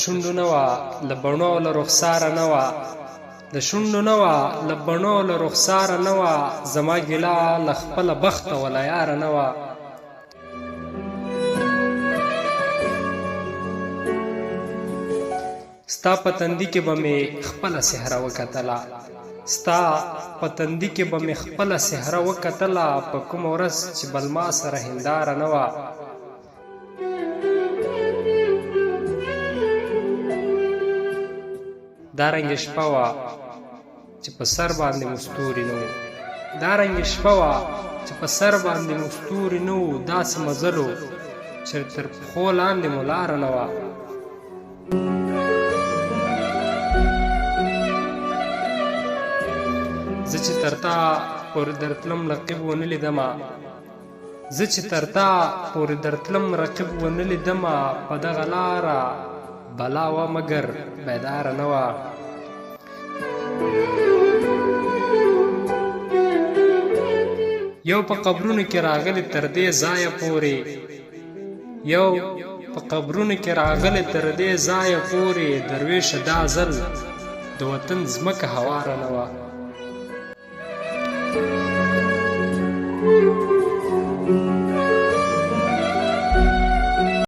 شونډو نه وه له بڼو له رخساره نه وه د شونډو نه وه له بڼو له رخساره نه وه زما ګیله له خپله بخته وله یاره نه وه ستا په تندي کې به مې خپله سحره وکتله ستا په تندي کې به مې خپله سحره وکتله په کومه ورځ چې بلما سره هنداره نه وه دارنګه شپه وه چې په سر باندې مو ستوري نه وو دارنګه شپه وه چې په سر باندې مو ستوري نه وو داسې مزل و چې تر پښو لاندې مو لاره نه وه زه چې تر تا پورې درتلم رقیب ونه لیدمه زه چې تر تا پورې درتلم رقیب ونه لیدمه په دغه لاره بلا وه مګر بیداره نه وه یو په قبرونو کې راغلی تر دې ځایه پورې یو په قبرونو کې راغلی تر دې ځایه پورې درویشه دا ځل د وطن ځمکه هواره نه وه